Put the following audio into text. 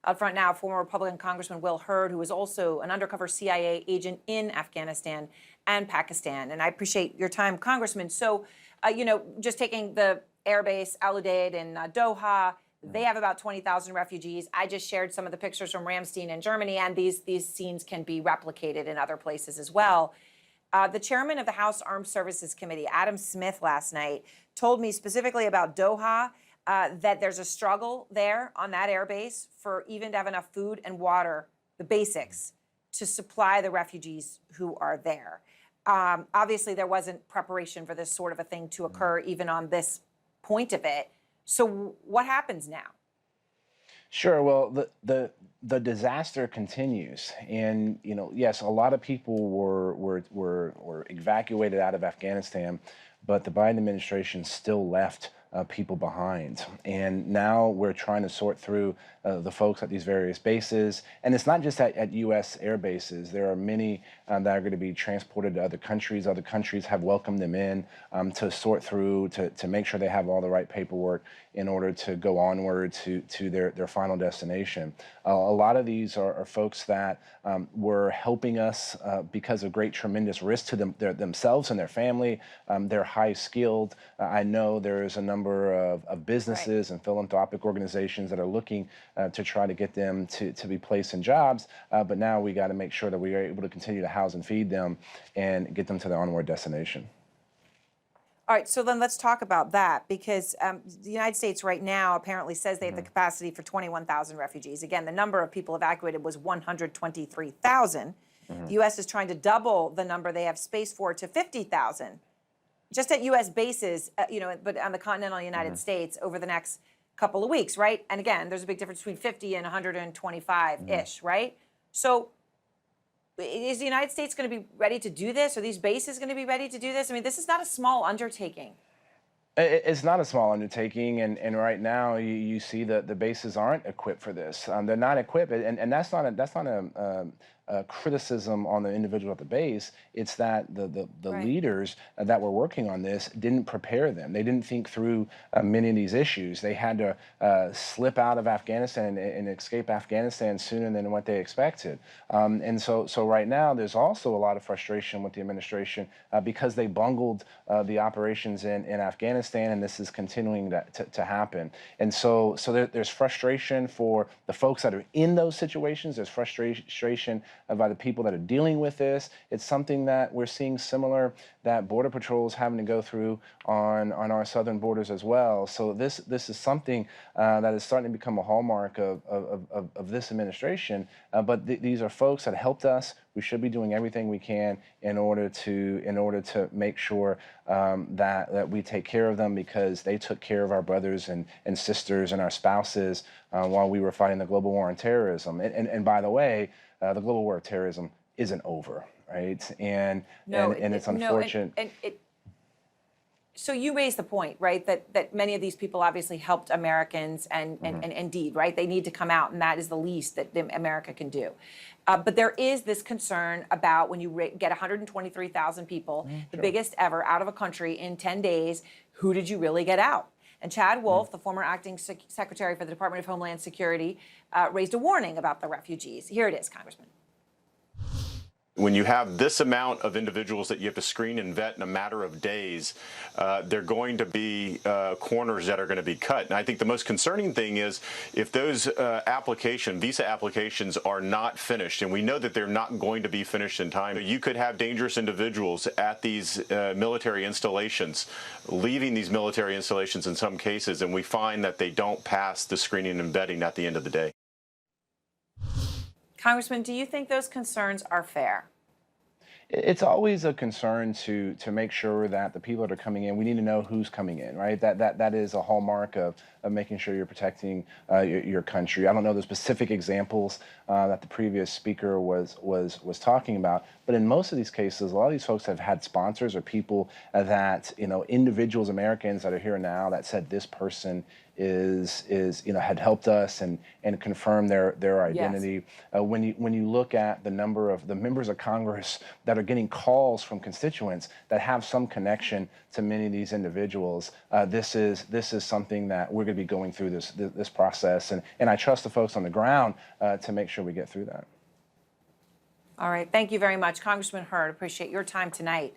Out front now, former Republican Congressman Will Hurd, who was also an undercover CIA agent in Afghanistan and Pakistan. And I appreciate your time, Congressman. So, just taking the airbase Al Udeid in Doha, they have about 20,000 refugees. I just shared some of the pictures from Ramstein in Germany, and these scenes can be replicated in other places as well. The chairman of the House Armed Services Committee, Adam Smith, last night told me specifically about Doha, that there's a struggle there on that airbase for even to have enough food and water, the basics, to supply the refugees who are there. Obviously, there wasn't preparation for this sort of a thing to occur, even on this point of it. So what happens now? Sure. Well, the disaster continues, and yes, a lot of people were evacuated out of Afghanistan, but the Biden administration still left people behind. And now we're trying to sort through the folks at these various bases. And it's not just at U.S. air bases. There are many that are going to be transported to other countries. Other countries have welcomed them in to sort through, to make sure they have all the right paperwork in order to go onward to their final destination. A lot of these are folks that were helping us because of great, tremendous risk to themselves and their family. They're high skilled. I know there's a number of businesses and philanthropic organizations that are looking to try to get them to be placed in jobs. But now we got to make sure that we are able to continue to house and feed them and get them to their onward destination. All right, so then let's talk about that, because the United States right now apparently says they have the capacity for 21,000 refugees. Again, the number of people evacuated was 123,000. The U.S. is trying to double the number they have space for to 50,000, just at U.S. bases, but on the continental United States over the next couple of weeks, right? And again, there's a big difference between 50 and 125-ish, right? So is the United States going to be ready to do this? Are these bases going to be ready to do this? I mean, this is not a small undertaking. It's not a small undertaking, and right now you see that the bases aren't equipped for this. They're not equipped, and that's not a criticism on the individual at the base. It's that the Right. leaders that were working on this didn't prepare them. They didn't think through many of these issues. They had to slip out of Afghanistan and escape Afghanistan sooner than what they expected. And so right now there's also a lot of frustration with the administration because they bungled the operations in Afghanistan, and this is continuing to happen. And so there's frustration for the folks that are in those situations. There's frustration by the people that are dealing with this. It's something that we're seeing similar that Border Patrol is having to go through on our southern borders as well. So this is something that is starting to become a hallmark of this administration. But these are folks that helped us. We should be doing everything we can in order to make sure that we take care of them, because they took care of our brothers and sisters and our spouses while we were fighting the global war on terrorism. And by the way, the global war of terrorism isn't over, right? And it's unfortunate. So you raised the point, right, that many of these people obviously helped Americans, and indeed, right, they need to come out, and that is the least that America can do. But there is this concern about when you get 123,000 people, the biggest ever, out of a country in 10 days, who did you really get out? And Chad Wolf, the former acting secretary for the Department of Homeland Security, raised a warning about the refugees. Here it is, Congressman. When you have this amount of individuals that you have to screen and vet in a matter of days, there are going to be corners that are going to be cut. And I think the most concerning thing is if those visa applications are not finished, and we know that they're not going to be finished in time, you could have dangerous individuals at these military installations, leaving these military installations in some cases, and we find that they don't pass the screening and vetting at the end of the day. Congressman, do you think those concerns are fair? It's always a concern to make sure that the people that are coming in, we need to know who's coming in, right? That is a hallmark of making sure you're protecting your country. I don't know the specific examples that the previous speaker was talking about, but in most of these cases, a lot of these folks have had sponsors or people that, individuals, Americans that are here now that said this person had helped us and confirmed their identity. When you look at the number of the members of Congress that are getting calls from constituents that have some connection to many of these individuals, this is something that we're going to be going through this process, and I trust the folks on the ground to make sure we get through that. All right. Thank you very much, Congressman Hurd. Appreciate your time tonight.